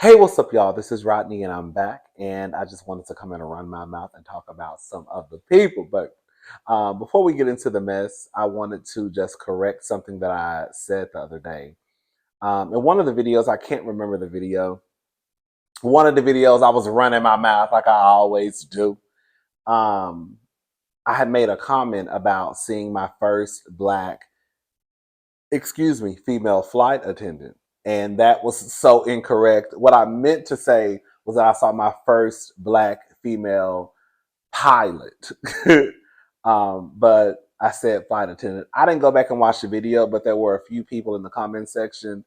Hey, what's up, y'all? This is Rodney, and I'm back. And I just wanted to come in and run my mouth and talk about some of the people. But before we get into the mess, I wanted to just correct something that I said the other day. In one of the videos, I can't remember the video. One of the videos, I was running my mouth like I always do. Um, I had made a comment about seeing my first female flight attendant. And that was so incorrect. What I meant to say was that I saw my first black female pilot. But I said flight attendant. I didn't go back and watch the video, but there were a few people in the comment section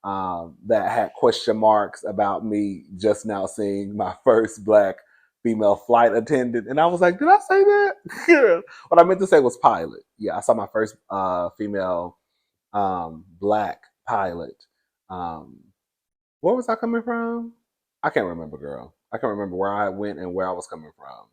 that had question marks about me just now seeing my first black female flight attendant. And I was like, did I say that? What I meant to say was pilot. Yeah, I saw my first female black pilot. Um, where was I coming from? I can't remember, girl. I can't remember where I went and where I was coming from.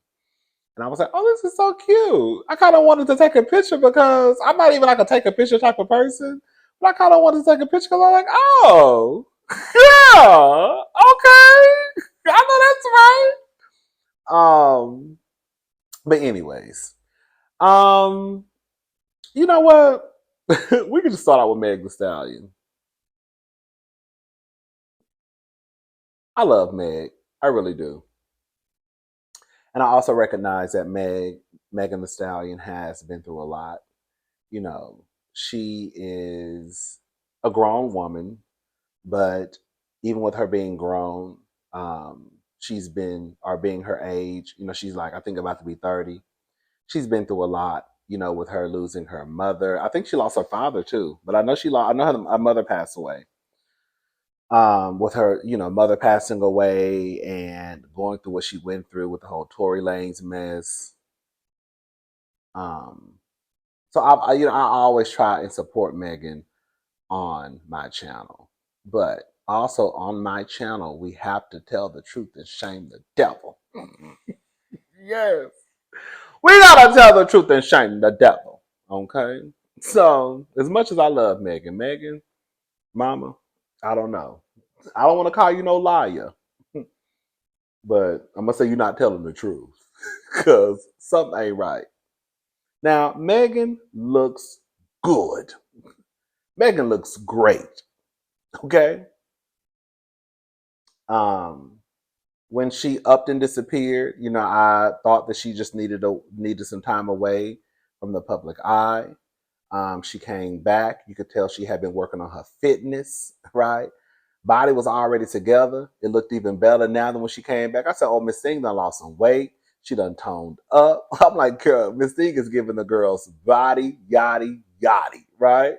And I was like, oh, this is so cute. I kind of wanted to take a picture because I'm not even like a take a picture type of person. But I kind of wanted to take a picture because I'm like, oh, yeah, okay. I know that's right. But anyways, um, you know what? We could just start out with Meg Thee Stallion. I love Meg. I really do. And I also recognize that Megan Thee Stallion has been through a lot. You know, she is a grown woman, but even with her being grown, she's been, or being her age, she's like, I think about to be 30. She's been through a lot, with her losing her mother. I think she lost her father too, but I know I know her mother passed away. With her, mother passing away and going through what she went through with the whole Tory Lanez mess. Um, so I always try and support Megan on my channel, but also on my channel, we have to tell the truth and shame the devil. Yes, we gotta tell the truth and shame the devil. Okay, so as much as I love Megan, Mama, I don't know. I don't want to call you no liar, but I'm gonna say you're not telling the truth because something ain't right. Now, Megan looks good. Megan looks great. Okay. Um, when she upped and disappeared, I thought that she just needed some time away from the public eye. She came back. You could tell she had been working on her fitness, right? Body was already together. It looked even better now than when she came back. I said, oh, Miss Thing done lost some weight. She done toned up. I'm like, girl, Miss Thing is giving the girls body, yachty, yachty, right?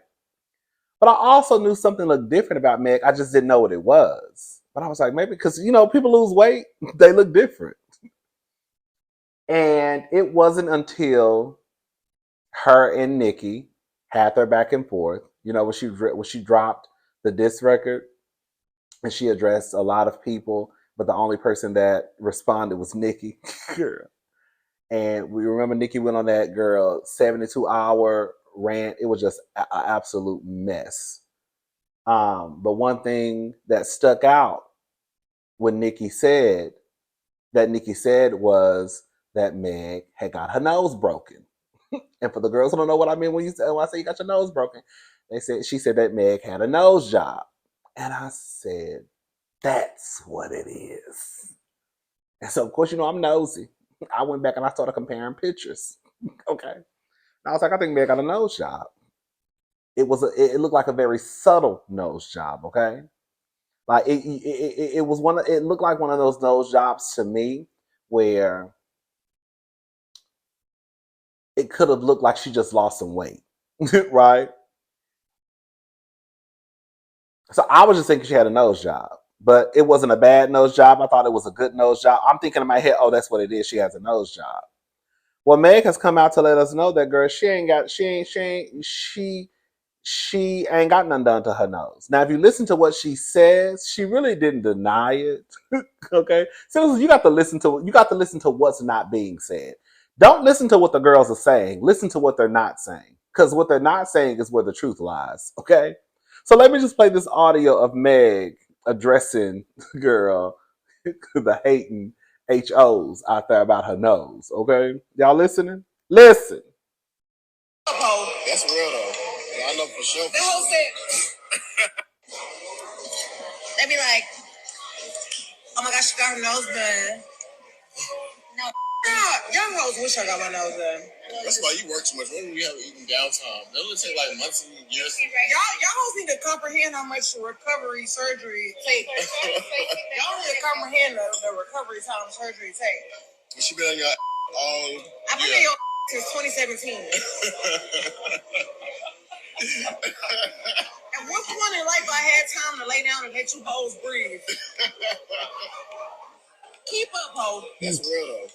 But I also knew something looked different about Meg. I just didn't know what it was. But I was like, maybe because, people lose weight, they look different. And it wasn't until her and Nicki had their back and forth, when she dropped the diss record and she addressed a lot of people, but the only person that responded was Nicki. And we remember Nicki went on that 72-hour rant. It was just an absolute mess. But one thing that stuck out when Nicki said was that Meg had got her nose broken. And for the girls who don't know what I mean when I say you got your nose broken, she said that Meg had a nose job. And I said, that's what it is. And so of course, I'm nosy. I went back and I started comparing pictures. Okay. And I was like, I think Meg got a nose job. It looked like a very subtle nose job, okay? Like it looked like one of those nose jobs to me where it could have looked like she just lost some weight, right? So I was just thinking she had a nose job, but it wasn't a bad nose job. I thought it was a good nose job. I'm thinking in my head, oh, that's what it is. She has a nose job. Well, Meg has come out to let us know that, girl, she ain't got nothing done to her nose. Now, if you listen to what she says, she really didn't deny it. Okay, so you got to listen to what's not being said. Don't listen to what the girls are saying. Listen to what they're not saying, because what they're not saying is where the truth lies. Okay, so let me just play this audio of Meg addressing girl the hating HOs out there about her nose. Okay, y'all listening? Listen. That's real though. I know for sure. The whole set. They be like, oh my gosh, she got her nose done. No. Young hoes wish I got my nose done. That's why you work too much. When we have eating downtime, that would take like months and years. Y'all hoes need to comprehend how much recovery surgery takes. Y'all need to comprehend the recovery time surgery takes. You should be on your all. I've been on your since 2017. At what point in life I had time to lay down and let you hoes breathe? Keep up, ho. That's real though.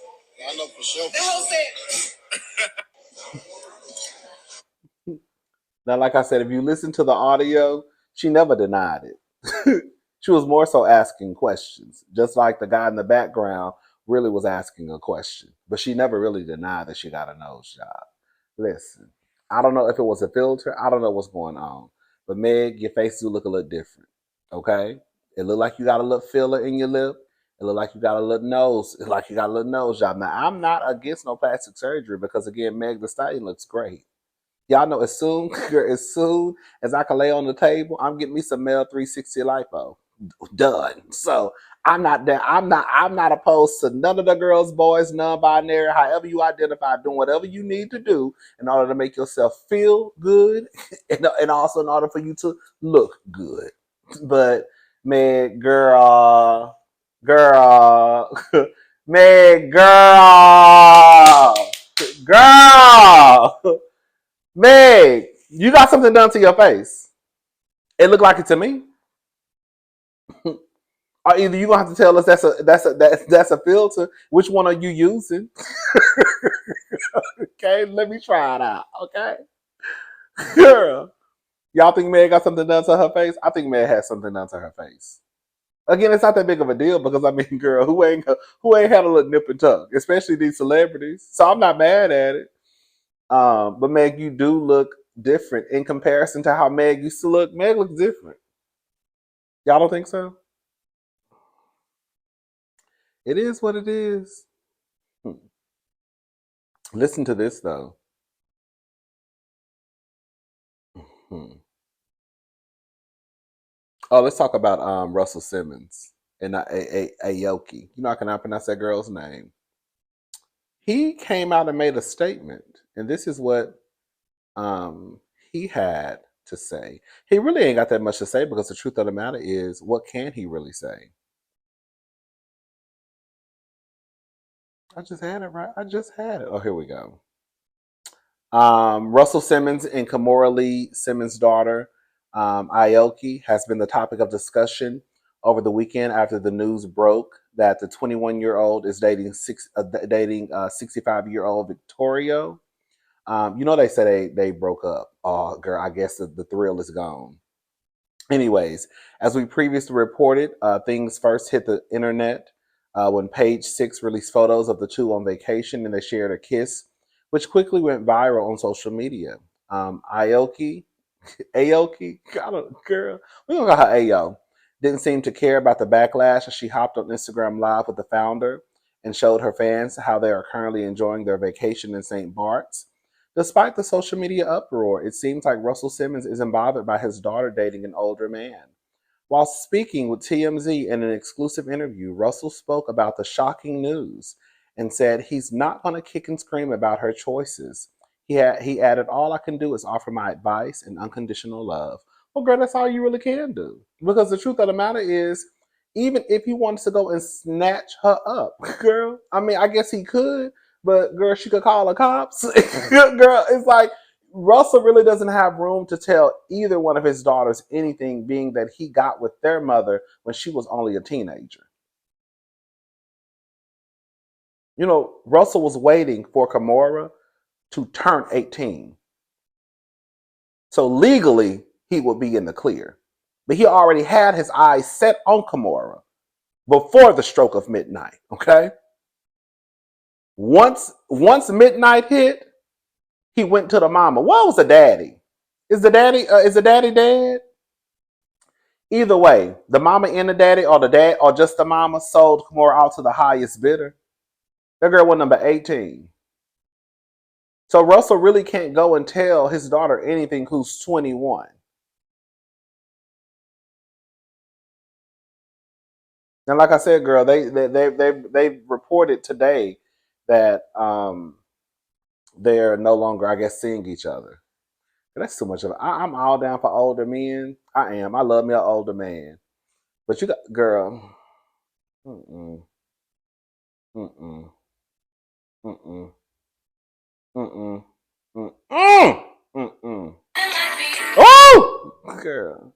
I know for sure. The whole set. Now, like I said, if you listen to the audio, she never denied it. She was more so asking questions, just like the guy in the background really was asking a question. But she never really denied that she got a nose job. Listen, I don't know if it was a filter. I don't know what's going on. But Meg, your face do look a little different. Okay? It look like you got a little filler in your lip. It look like you got a little nose. It like you got a little nose job. Now, I'm not against no plastic surgery because, again, Meg Thee Stallion looks great. Y'all know as soon as I can lay on the table, I'm getting me some Mel 360 lipo. Done. So I'm not that I'm not opposed to none of the girls, boys, non-binary, however you identify, doing whatever you need to do in order to make yourself feel good and also in order for you to look good. But man, girl, man, girl. Meg, you got something done to your face. It looked like it to me. Or either you gonna have to tell us that's a filter. Which one are you using? Okay, let me try it out. Okay, girl, y'all think Meg got something done to her face? I think Meg has something done to her face. Again, it's not that big of a deal because I mean, girl, who ain't had a little nip and tuck, especially these celebrities. So I'm not mad at it. But Meg, you do look different in comparison to how Meg used to look. Meg looks different. Y'all don't think so? It is what it is. Listen to this though. Oh, let's talk about Russell Simmons and Aoki. You know I cannot pronounce that girl's name. He came out and made a statement, and this is what he had to say. He really ain't got that much to say because the truth of the matter is, what can he really say? I just had it right. I just had it. Oh, here we go. Russell Simmons and Kimora Lee Simmons' daughter, Aoki, has been the topic of discussion over the weekend after the news broke that the 21-year-old is dating 65-year-old Victoria. You know they said they broke up. Oh, girl, I guess the thrill is gone. Anyways, as we previously reported, things first hit the internet when Page Six released photos of the two on vacation and they shared a kiss, which quickly went viral on social media. Aoki, girl, we don't got her Ao. Didn't seem to care about the backlash as she hopped on Instagram Live with the founder and showed her fans how they are currently enjoying their vacation in St. Bart's. Despite the social media uproar, it seems like Russell Simmons isn't bothered by his daughter dating an older man. While speaking with TMZ in an exclusive interview, Russell spoke about the shocking news and said he's not going to kick and scream about her choices. He added, all I can do is offer my advice and unconditional love. Well, girl, that's all you really can do. Because the truth of the matter is, even if he wants to go and snatch her up, girl, I mean, I guess he could, but girl, she could call the cops. Girl, it's like Russell really doesn't have room to tell either one of his daughters anything, being that he got with their mother when she was only a teenager. You know, Russell was waiting for Kimora to turn 18. So legally, he would be in the clear. But he already had his eyes set on Kimora before the stroke of midnight, okay? Once midnight hit, he went to the mama. What was the daddy? Is the daddy dead? Either way, the mama and the daddy, or the dad, or just the mama, sold Kimora out to the highest bidder. That girl was number 18. So Russell really can't go and tell his daughter anything who's 21. And like I said, girl, they reported today that they're no longer, I guess, seeing each other. That's too much of it. I'm all down for older men. I am. I love me an older man. But you got, girl. Mm-mm, mm-mm, mm-mm, mm-mm, mm-mm, mm-mm. Oh, girl,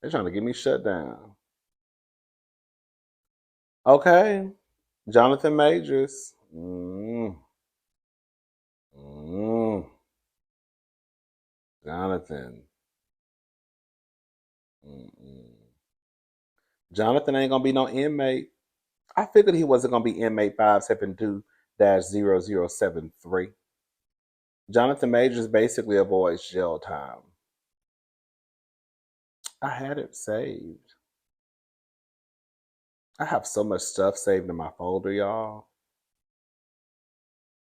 they're trying to get me shut down. Okay, Jonathan Majors. Mm, Jonathan. Mm-mm. Jonathan ain't gonna be no inmate. I figured he wasn't gonna be inmate 572-0073. Jonathan Majors basically avoids jail time. I had it saved. I have so much stuff saved in my folder, y'all.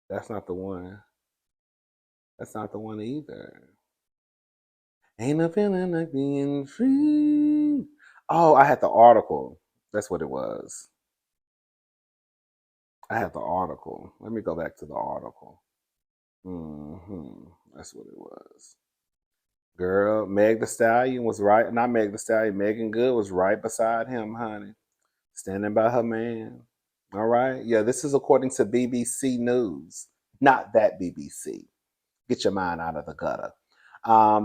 That's not the one. That's not the one either. Ain't no feeling like being free. Oh, I had the article. That's what it was. I had the article. Let me go back to the article. That's what it was. Girl, Meg the Stallion was right. Not Meg the Stallion. Megan Good was right beside him, honey. Standing by her man. All right. Yeah, this is according to BBC News. Not that BBC. Get your mind out of the gutter.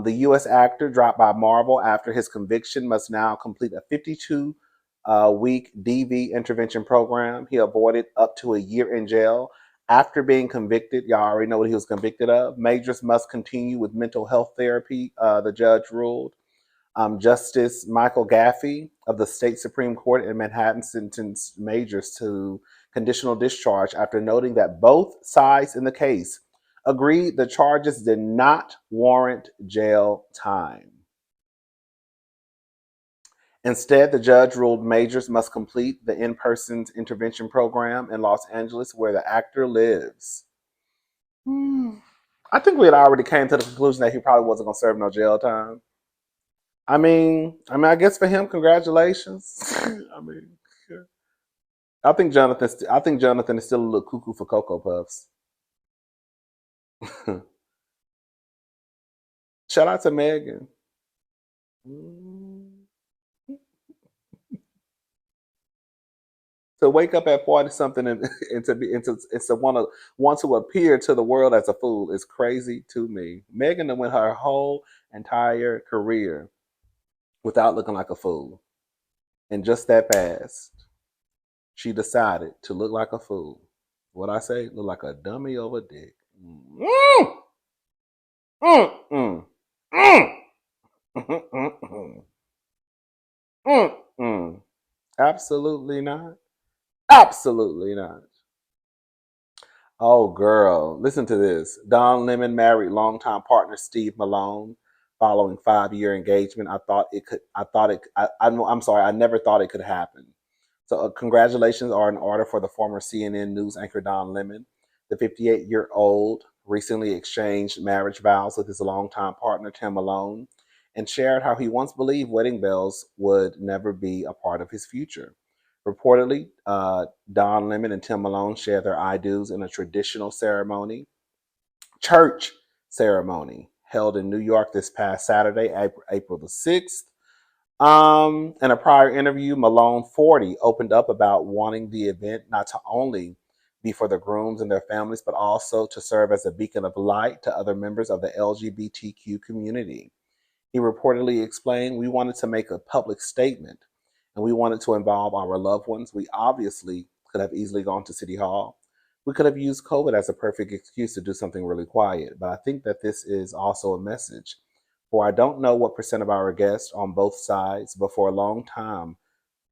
The U.S. actor dropped by Marvel after his conviction must now complete a 52-week DV intervention program. He avoided up to a year in jail after being convicted. Y'all already know what he was convicted of. Majors must continue with mental health therapy, the judge ruled. Justice Michael Gaffey of the state Supreme Court in Manhattan sentenced Majors to conditional discharge after noting that both sides in the case agreed the charges did not warrant jail time. Instead, the judge ruled Majors must complete the in person intervention program in Los Angeles where the actor lives. I think we had already came to the conclusion that he probably wasn't going to serve no jail time. I guess for him, congratulations. I mean, I think Jonathan is still a little cuckoo for Cocoa Puffs. Shout out to Megan. Mm. To wake up at 40 something and to be and to want to appear to the world as a fool is crazy to me. Megan went her whole entire career without looking like a fool, and just that fast, she decided to look like a fool. What I say, look like a dummy over dick. Mm. Mm, mm, mm, mm, mm, mm. Absolutely not. Absolutely not. Oh, girl, listen to this. Don Lemon married longtime partner Steve Malone following 5-year engagement. I thought it could. I thought it. I'm sorry. I never thought it could happen. So, congratulations are in order for the former CNN news anchor Don Lemon. The 58-year-old recently exchanged marriage vows with his longtime partner Tim Malone and shared how he once believed wedding bells would never be a part of his future. Reportedly, Don Lemon and Tim Malone shared their I do's in a traditional ceremony, church ceremony, held in New York this past Saturday, April the 6th. In a prior interview, Malone 40 opened up about wanting the event not to only be for the grooms and their families, but also to serve as a beacon of light to other members of the LGBTQ community. He reportedly explained, "We wanted to make a public statement and we wanted to involve our loved ones. We obviously could have easily gone to City Hall. We could have used COVID as a perfect excuse to do something really quiet. But I think that this is also a message. For I don't know what percent of our guests on both sides, but for a long time,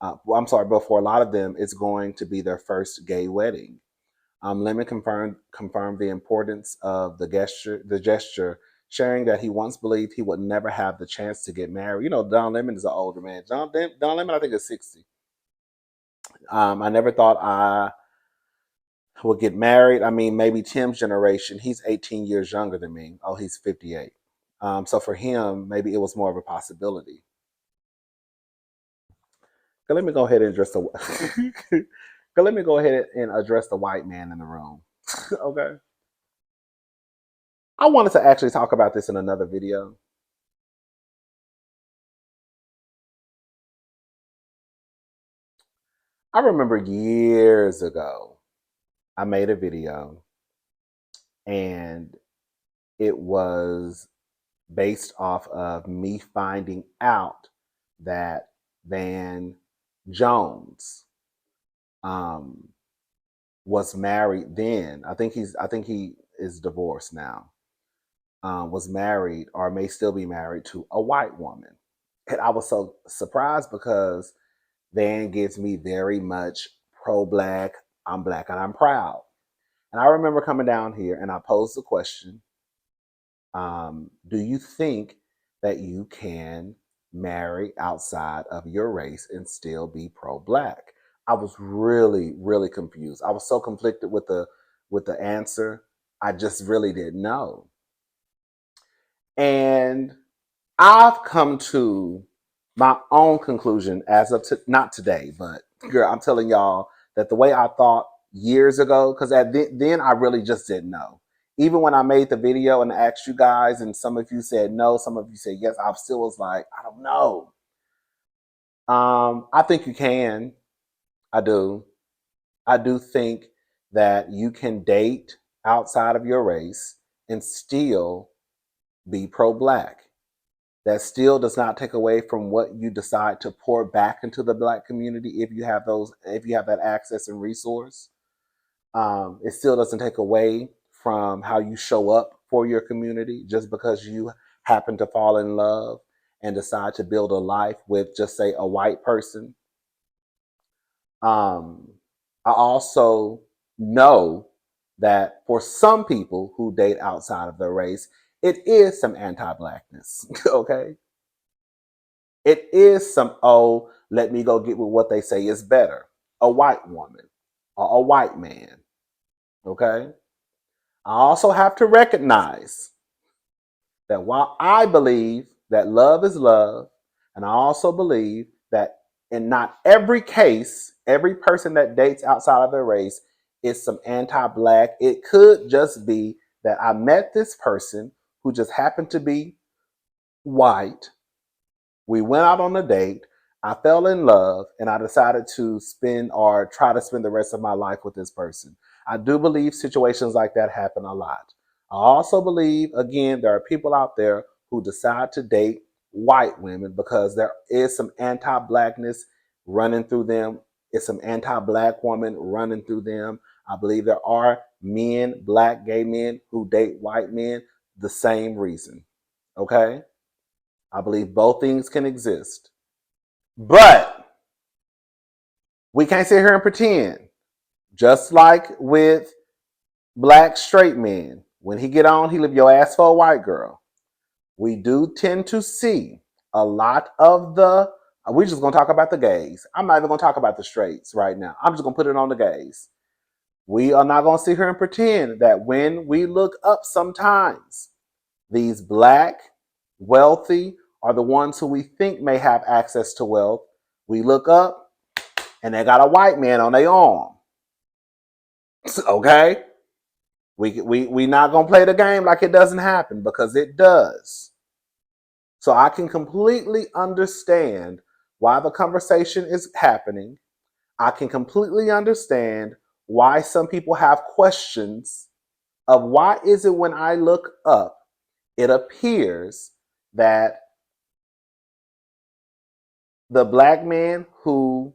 but for a lot of them, it's going to be their first gay wedding." Lemon confirmed the importance of the gesture sharing that he once believed he would never have the chance to get married. You know, Don Lemon is an older man. Don Lemon, I think, is 60. I never thought I would get married. I mean, maybe Tim's generation, he's 18 years younger than me. Oh, he's 58. So for him, maybe it was more of a possibility. So let me go ahead and address the. Let me go ahead and address the white man in the room. Okay. I wanted to actually talk about this in another video. I remember years ago, I made a video and it was based off of me finding out that Van Jones was married then. I think he is divorced now. Was married or may still be married to a white woman. And I was so surprised because Van gives me very much pro-black. I'm black and I'm proud. And I remember coming down here and I posed the question, do you think that you can marry outside of your race and still be pro-black? I was really, really confused. I was so conflicted with the answer. I just really didn't know. And I've come to my own conclusion as of not today, but girl, I'm telling y'all that the way I thought years ago, because then I really just didn't know. Even when I made the video and asked you guys, and some of you said no, some of you said yes, I still was like, I don't know. I think you can. I do. I do think that you can date outside of your race and still be pro-black. That still does not take away from what you decide to pour back into the black community if you have that access and resource. It still doesn't take away from how you show up for your community just because you happen to fall in love and decide to build a life with, just say, a white person. I also know that for some people who date outside of their race, it is some anti-blackness. Okay. It is some, oh, let me go get with what they say is better. A white woman or a white man. Okay. I also have to recognize that while I believe that love is love, and I also believe that in not every case, every person that dates outside of their race is some anti-black. It could just be that I met this person who just happened to be white. We went out on a date. I fell in love and I decided to spend or try to spend the rest of my life with this person. I do believe situations like that happen a lot. I also believe, again, there are people out there who decide to date white women because there is some anti-blackness running through them. It's some anti-black woman running through them. I believe there are men, black gay men, who date white men the same reason. Okay? I believe both things can exist. But we can't sit here and pretend. Just like with black straight men, when he get on, he leave your ass for a white girl. We do tend to see a lot of we're just going to talk about the gays. I'm not even going to talk about the straights right now. I'm just going to put it on the gays. We are not going to sit here and pretend that when we look up sometimes, these black, wealthy, are the ones who we think may have access to wealth. We look up and they got a white man on their arm. Okay? We not going to play the game like it doesn't happen, because it does. So I can completely understand why the conversation is happening. I can completely understand why some people have questions of why is it when I look up, it appears that the black man who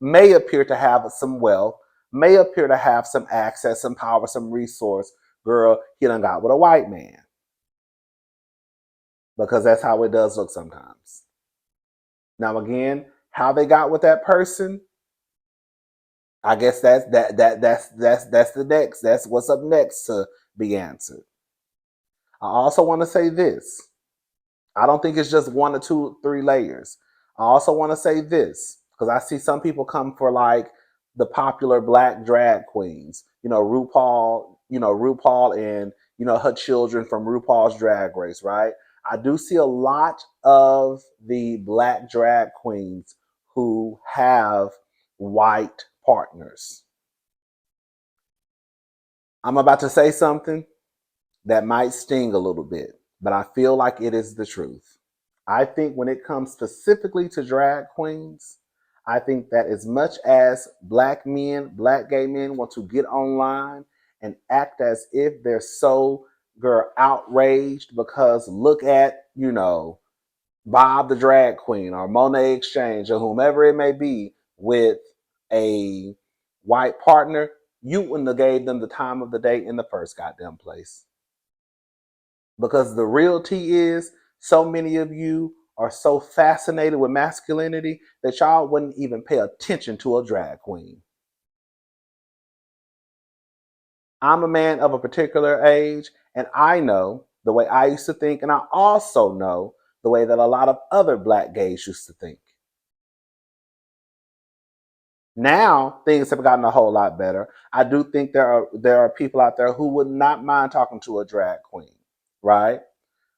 may appear to have some wealth, may appear to have some access, some power, some resource, girl, he done got with a white man. Because that's how it does look sometimes. Now again, how they got with that person, I guess that's the next. That's what's up next to be answered. I also want to say this. I don't think it's just 1 or 2, 3 layers. I also want to say this because I see some people come for like the popular black drag queens. RuPaul and her children from RuPaul's Drag Race, right? I do see a lot of the black drag queens who have white partners. I'm about to say something that might sting a little bit, but I feel like it is the truth. I think when it comes specifically to drag queens, I think that as much as black men, black gay men want to get online and act as if they're so outraged because look at, Bob the drag queen or Monet Exchange or whomever it may be with a white partner, you wouldn't have gave them the time of the day in the first goddamn place. Because the real tea is so many of you are so fascinated with masculinity that y'all wouldn't even pay attention to a drag queen. I'm a man of a particular age, and I know the way I used to think, and I also know the way that a lot of other black gays used to think. Now things have gotten a whole lot better. I do think there are people out there who would not mind talking to a drag queen, right?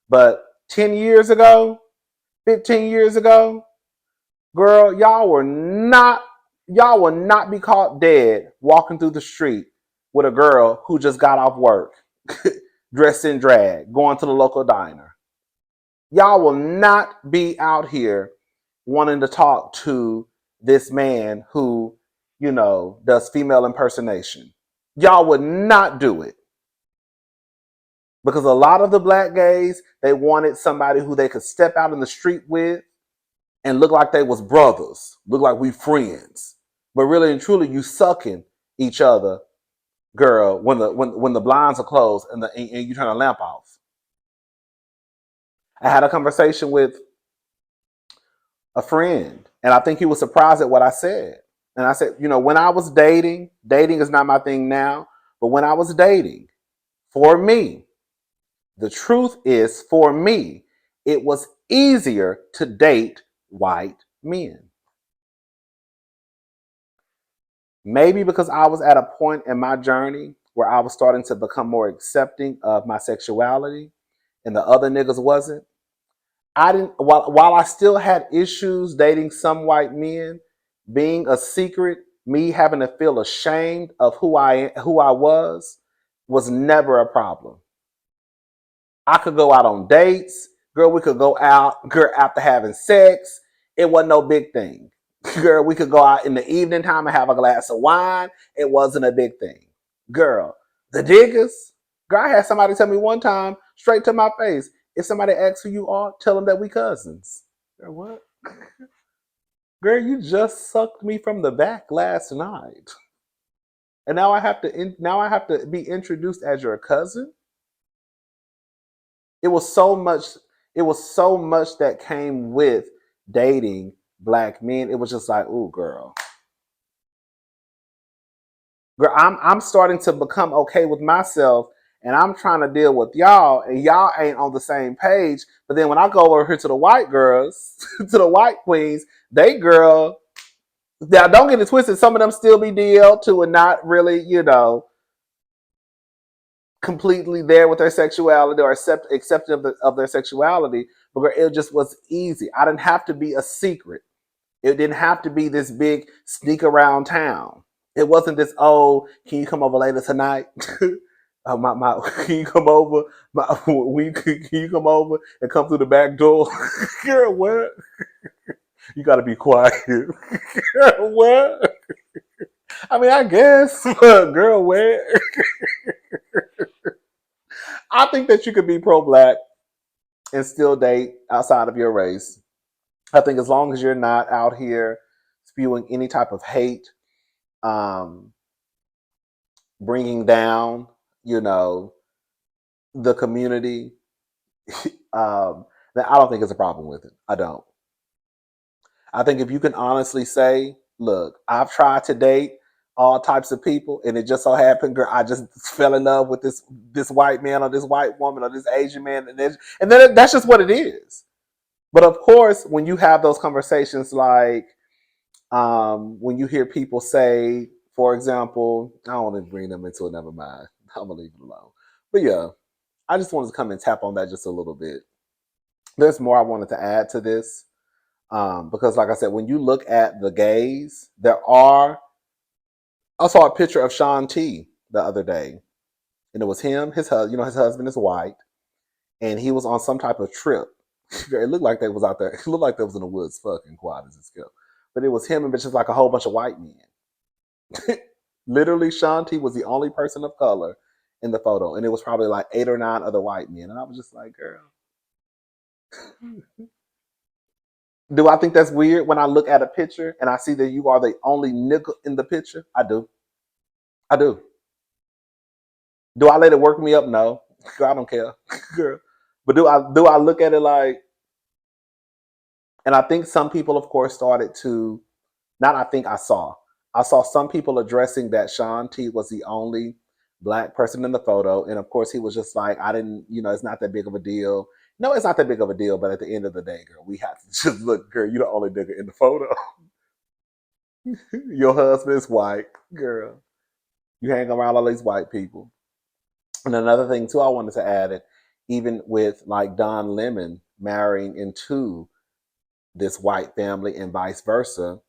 But 10 years ago, 15 years ago, girl, y'all will not be caught dead walking through the street with a girl who just got off work, dressed in drag, going to the local diner. Y'all will not be out here wanting to talk to this man who, does female impersonation. Y'all would not do it. Because a lot of the black gays, they wanted somebody who they could step out in the street with and look like they was brothers, look like we friends. But really and truly, you sucking each other, girl, when the blinds are closed and you turn the lamp off. I had a conversation with a friend, and I think he was surprised at what I said. And I said, when I was dating is not my thing now, but when I was dating, for me, the truth is, for me, it was easier to date white men. Maybe because I was at a point in my journey where I was starting to become more accepting of my sexuality and the other niggas wasn't. I didn't while I still had issues dating some white men, being a secret, me having to feel ashamed of who I was never a problem. I could go out on dates. Girl, we could go out, girl, after having sex. It wasn't no big thing. Girl, we could go out in the evening time and have a glass of wine. It wasn't a big thing. Girl, the diggers. Girl, I had somebody tell me one time, straight to my face, if somebody asks who you are, tell them that we cousins. Girl, what? Girl, you just sucked me from the back last night. And now I have to be introduced as your cousin? It was so much it was so much that came with dating black men. It was just like, ooh, girl. Girl, I'm starting to become okay with myself and I'm trying to deal with y'all and y'all ain't on the same page. But then when I go over here to the white girls, to the white queens, now don't get it twisted, some of them still be DL2 and not really, completely there with their sexuality or accepting of their sexuality, but it just was easy. I didn't have to be a secret. It didn't have to be this big sneak around town. It wasn't this, oh, can you come over later tonight? Can you come over? Can you come over and come through the back door? Girl, what? You got to be quiet. Girl, what? I mean, I guess, but girl, where? I think that you could be pro-black and still date outside of your race. I think as long as you're not out here spewing any type of hate, um, bringing down, you know, the community, then I don't think it's a problem with it. I don't. I think if you can honestly say, look, I've tried to date all types of people, and it just so happened, girl, I just fell in love with this white man or this white woman or this Asian man, and then that's just what it is. But of course, when you have those conversations, like when you hear people say, for example, I don't want to bring them into it. Never mind, I'm gonna leave it alone. But yeah, I just wanted to come and tap on that just a little bit. There's more I wanted to add to this because, like I said, when you look at the gays, there are. I saw a picture of Sean T the other day, and it was him, his husband. You know, his husband is white, and he was on some type of trip. It looked like they was out there. It looked like they was in the woods, fucking quiet as it's go. But it was him and just like a whole bunch of white men. Literally, Sean T was the only person of color in the photo, and it was probably like 8 or 9 other white men. And I was just like, girl, do I think that's weird when I look at a picture and I see that you are the only nigga in the picture? I do. I do. Do I let it work me up? No. Girl, I don't care. Girl. But do I look at it like, and I think some people, of course, started to, not I think I saw some people addressing that Sean T was the only black person in the photo. And of course, he was just like, I didn't, it's not that big of a deal. No, it's not that big of a deal. But at the end of the day, girl, we have to just look, girl, you're the only nigga in the photo. Your husband is white, girl. You hang around all these white people. And another thing, too, I wanted to add it, even with like Don Lemon marrying into this white family and vice versa,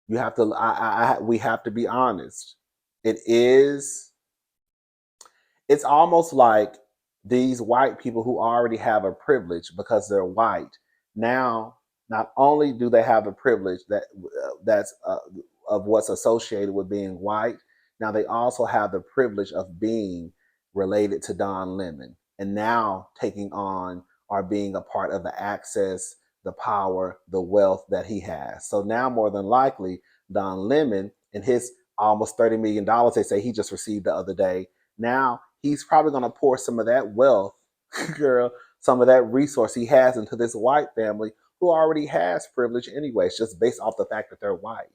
you have to we have to be honest. It is, it's almost like these white people who already have a privilege because they're white, now not only do they have a privilege that's of what's associated with being white, now they also have the privilege of being related to Don Lemon, and now taking on or being a part of the access, the power, the wealth that he has. So now more than likely Don Lemon and his almost $30 million they say he just received the other day, now he's probably going to pour some of that wealth, girl, some of that resource he has into this white family who already has privilege anyways, just based off the fact that they're white.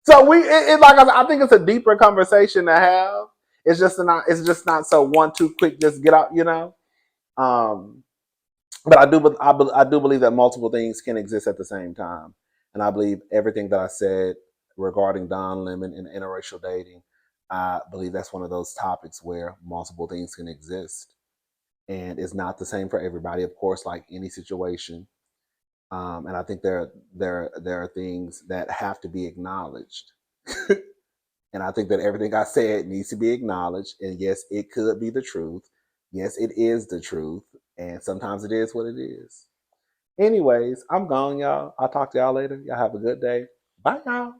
So like I think it's a deeper conversation to have. It's just not so one too quick just get out. But I do believe that multiple things can exist at the same time, and I believe everything that I said regarding Don Lemon and interracial dating. I believe that's one of those topics where multiple things can exist, and it's not the same for everybody, of course, like any situation. And I think there are things that have to be acknowledged. And I think that everything I said needs to be acknowledged. And yes, it could be the truth. Yes, it is the truth. And sometimes it is what it is. Anyways, I'm gone, y'all. I'll talk to y'all later. Y'all have a good day. Bye, y'all.